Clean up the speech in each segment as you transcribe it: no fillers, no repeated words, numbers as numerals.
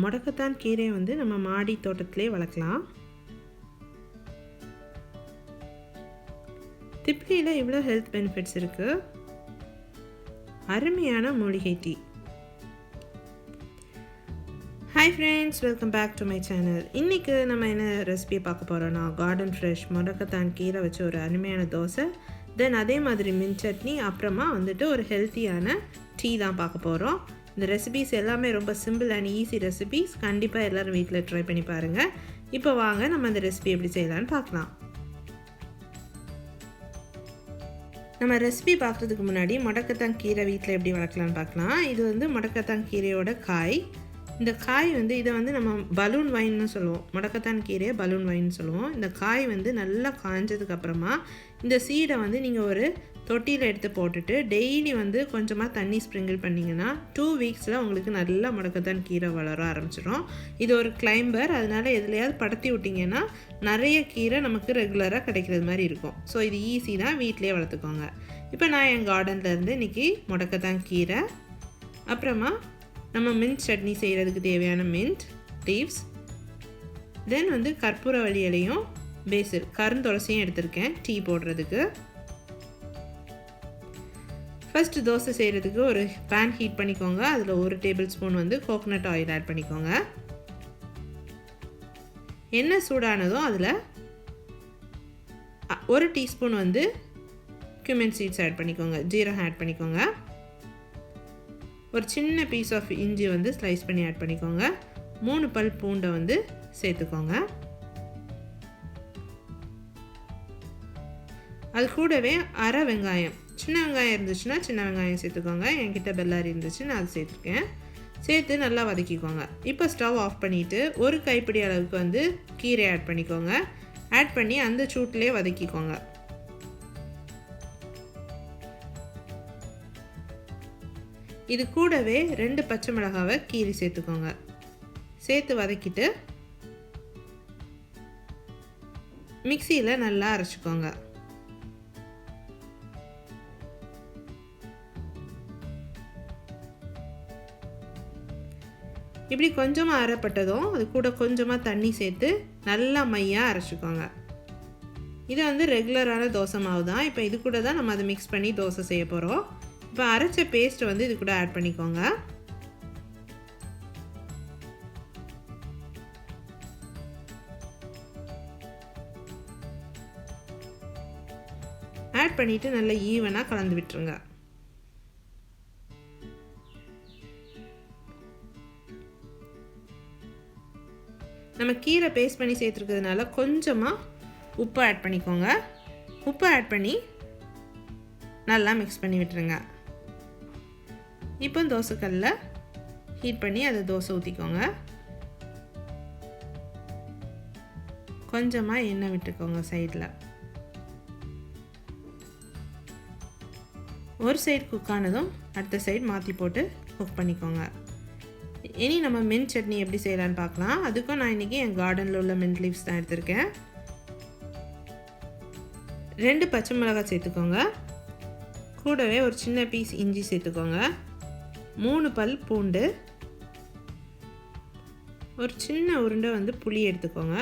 முடக்கத்தான் கீரை வந்து நம்ம மாடி தோட்டத்திலே வளர்க்கலாம். திப்ளியில் இவ்வளோ ஹெல்த் பெனிஃபிட்ஸ் இருக்குது. அருமையான மூலிகை tea. Hi friends, welcome back to my channel. இன்றைக்கி நம்ம என்ன ரெசிபி பார்க்க போகிறோன்னா, கார்டன் ஃப்ரெஷ் முடக்கத்தான் கீரை வச்சு ஒரு அருமையான தோசை, தென் அதே மாதிரி மின்ட் சட்னி, அப்புறமா வந்துட்டு ஒரு ஹெல்த்தியான டீ தான் பார்க்க போகிறோம். இந்த ரெசிபீஸ் எல்லாமே ரொம்ப சிம்பிள் அண்ட் ஈஸி ரெசிபீஸ். கண்டிப்பாக எல்லோரும் வீட்டில் ட்ரை பண்ணி பாருங்கள். இப்போ வாங்க நம்ம அந்த ரெசிபி எப்படி செய்யலான்னு பார்க்கலாம். நம்ம ரெசிபி பார்க்குறதுக்கு முன்னாடி முடக்கத்தான் கீரை வீட்டில் எப்படி வளர்க்கலான்னு பார்க்கலாம். இது வந்து முடக்கத்தான் கீரையோட காய். இந்த காய் வந்து இதை வந்து நம்ம பலூன் வைன்னு சொல்லுவோம். முடக்கத்தான் கீரையை பலூன் வைன்னு சொல்லுவோம். இந்த காய் வந்து நல்லா காஞ்சதுக்கப்புறமா இந்த சீடை வந்து நீங்கள் ஒரு தொட்டியில் எடுத்து போட்டுட்டு டெய்லி வந்து கொஞ்சமாக தண்ணி ஸ்ப்ரிங்கிள் பண்ணிங்கன்னா 2 வீக்ஸில் உங்களுக்கு நல்லா முடக்கத்தான் கீரை வளர ஆரம்பிச்சிடும். இது ஒரு கிளைம்பர், அதனால் எதுலையாவது படுத்தி விட்டிங்கன்னா நிறைய கீரை நமக்கு ரெகுலராக கிடைக்கிறது மாதிரி இருக்கும். ஸோ இது ஈஸி தான், வீட்டிலே வளர்த்துக்கோங்க. இப்போ நான் என் கார்டன்லேருந்து இன்றைக்கி முடக்கத்தான் கீரை, அப்புறமா நம்ம மின்ட் சட்னி செய்கிறதுக்கு தேவையான மின்ட் லீவ்ஸ், தென் வந்து கற்பூரவள்ளி இலையும் பேசில் கருந்துளசியும் எடுத்திருக்கேன் டீ போடுறதுக்கு. ஃபஸ்ட்டு தோசை செய்கிறதுக்கு ஒரு பேன் ஹீட் பண்ணிக்கோங்க. அதில் 1 டேபிள் ஸ்பூன் வந்து கோகோனட் ஆயில் ஆட் பண்ணிக்கோங்க. எண்ணெய் சூடானதும் அதில் 1 டீஸ்பூன் வந்து cumin சீட்ஸ் ஆட் பண்ணிக்கோங்க, ஜீரகம் ஆட் பண்ணிக்கோங்க. ஒரு சின்ன பீஸ் ஆஃப் இஞ்சி வந்து ஸ்லைஸ் பண்ணி ஆட் பண்ணிக்கோங்க. 3 பல் பூண்டை வந்து சேர்த்துக்கோங்க. அது கூடவே அரை வெங்காயம், சின்ன வெங்காயம் இருந்துச்சுன்னா சின்ன வெங்காயம் சேர்த்துக்கோங்க. என்கிட்ட பெல்லாரி இருந்துச்சு, நான் அது சேர்த்துருக்கேன். சேர்த்து நல்லா வதக்கிக்கோங்க. இப்போ ஸ்டவ் ஆஃப் பண்ணிவிட்டு ஒரு கைப்பிடி அளவுக்கு வந்து கீரை ஆட் பண்ணிக்கோங்க. ஆட் பண்ணி அந்த சூட்டிலே வதக்கிக்கோங்க. இது கூடவே 2 பச்சை மிளகாவை கீரி சேர்த்துக்கோங்க. சேர்த்து வதக்கிட்டு மிக்சியில் நல்லா அரைச்சிக்கோங்க. இப்படி கொஞ்சமாக அரைப்பட்டதும் அது கூட கொஞ்சமாக தண்ணி சேர்த்து நல்லா மையாக அரைச்சிக்கோங்க. இது வந்து ரெகுலரான தோசை மாவு தான். இப்போ இது கூட தான் நம்ம அதை மிக்ஸ் பண்ணி தோசை செய்ய போகிறோம். இப்போ அரைச்ச பேஸ்ட்டை வந்து இது கூட ஆட் பண்ணிக்கோங்க. ஆட் பண்ணிவிட்டு நல்லா ஈவனாக கலந்து விட்டுருங்க. நம்ம கீரை பேஸ்ட் பண்ணி சேர்த்துருக்கிறதுனால கொஞ்சமாக உப்பு ஆட் பண்ணிக்கோங்க. உப்பு ஆட் பண்ணி நல்லா மிக்ஸ் பண்ணி விட்டுருங்க. இப்போ தோசைக்கல்ல ஹீட் பண்ணி அதை தோசை ஊற்றிக்கோங்க. கொஞ்சமாக எண்ணெய் விட்டுக்கோங்க சைடில். ஒரு சைடு குக் ஆனதும் அடுத்த சைடு மாற்றி போட்டு குக் பண்ணிக்கோங்க. இனி நம்ம மின்ட் சட்னி எப்படி செய்யலான்னு பார்க்கலாம். அதுக்கும் நான் இன்றைக்கி என் கார்டனில் உள்ள மின்ட் லீவ்ஸ் தான் எடுத்திருக்கேன். 2 பச்சை மிளகாய் சேர்த்துக்கோங்க. கூடவே ஒரு சின்ன பீஸ் இஞ்சி சேர்த்துக்கோங்க. 3 பல் பூண்டு, ஒரு சின்ன உருண்டை வந்து புளி எடுத்துக்கோங்க.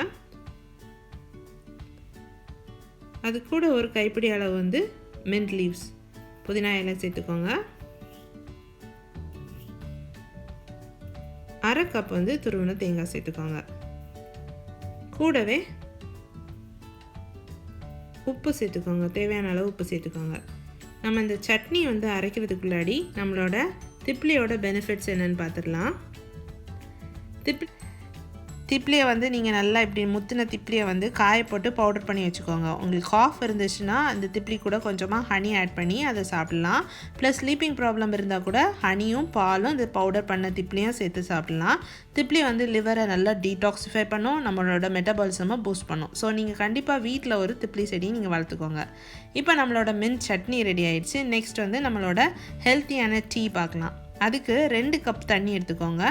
அது கூட ஒரு கைப்பிடி அளவு வந்து மின்ட் லீவ்ஸ் புதினா இலை சேர்த்துக்கோங்க. 1/2 கப் வந்து துருவின தேங்காய் சேர்த்துக்கோங்க. கூடவே உப்பு சேர்த்துக்கோங்க, தேவையான அளவு உப்பு சேர்த்துக்கோங்க. நம்ம இந்த சட்னி வந்து அரைக்கிறதுக்குள்ளாடி நம்மளோட திப்ளியோட பெனிஃபிட்ஸ் என்னென்னு பார்த்துடலாம். திப்ளியை வந்து நீங்கள் நல்லா இப்படி முத்தின திப்ளியை வந்து காய போட்டு பவுடர் பண்ணி வச்சுக்கோங்க. உங்களுக்கு காஃப் இருந்துச்சுன்னா அந்த திப்ளி கூட கொஞ்சமாக ஹனி ஆட் பண்ணி அதை சாப்பிட்லாம். ப்ளஸ் ஸ்லீப்பிங் ப்ராப்ளம் இருந்தால் கூட ஹனியும் பாலும் இந்த பவுடர் பண்ண திப்ளியும் சேர்த்து சாப்பிட்லாம். திப்ளி வந்து லிவரை நல்லா டீடாக்சிஃபை பண்ணும், நம்மளோட மெட்டபாலிசமை பூஸ்ட் பண்ணும். ஸோ நீங்கள் கண்டிப்பாக வீட்டில் ஒரு திப்ளி செடி நீங்கள் வளர்த்துக்கோங்க. இப்போ நம்மளோட மின்ட் சட்னி ரெடி ஆயிடுச்சு. நெக்ஸ்ட் வந்து நம்மளோட ஹெல்த்தியான டீ பார்க்கலாம். அதுக்கு 2 கப் தண்ணி எடுத்துக்கோங்க.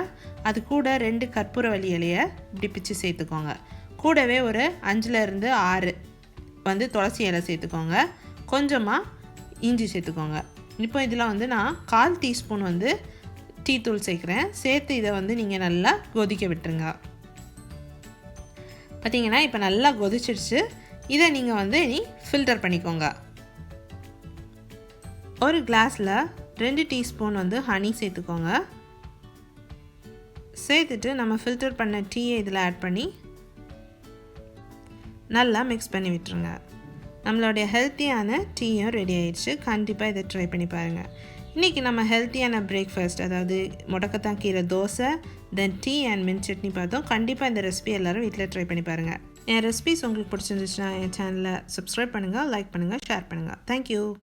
அது கூட 2 கற்பூரவள்ளி இலையை இப்படி பிச்சு சேர்த்துக்கோங்க. கூடவே ஒரு 5லேருந்து 6 வந்து துளசி இலை சேர்த்துக்கோங்க. கொஞ்சமாக இஞ்சி சேர்த்துக்கோங்க. இப்போ இதில் வந்து நான் 1/4 டீஸ்பூன் வந்து டீ தூள் சேர்க்குறேன். சேர்த்து இதை வந்து நீங்கள் நல்லா கொதிக்க விட்டுருங்க. பார்த்தீங்கன்னா இப்போ நல்லா கொதிச்சிடுச்சு. இதை நீங்கள் வந்து இனி ஃபில்டர் பண்ணிக்கோங்க. ஒரு கிளாஸில் 2 டீஸ்பூன் வந்து ஹனி சேர்த்துக்கோங்க. சேர்த்துட்டு நம்ம ஃபில்டர் பண்ண டீயை இதில் ஆட் பண்ணி நல்லா மிக்ஸ் பண்ணி விட்டுருங்க. நம்மளுடைய ஹெல்த்தியான டீயும் ரெடி ஆயிடுச்சு. கண்டிப்பாக இதை ட்ரை பண்ணி பாருங்கள். இன்றைக்கி நம்ம ஹெல்த்தியான பிரேக்ஃபாஸ்ட், அதாவது முடக்கத்தான் கீரை தோசை, தென் டீ அண்ட் மின்ட் சட்னி பார்த்தோம். கண்டிப்பாக இந்த ரெசிபி எல்லோரும் வீட்டில் ட்ரை பண்ணி பாருங்கள். என் ரெசிபிஸ் உங்களுக்கு பிடிச்சிருந்துச்சுன்னா என் சேனலை சப்ஸ்கிரைப் பண்ணுங்கள், லைக் பண்ணுங்கள், ஷேர் பண்ணுங்கள். தேங்க்யூ.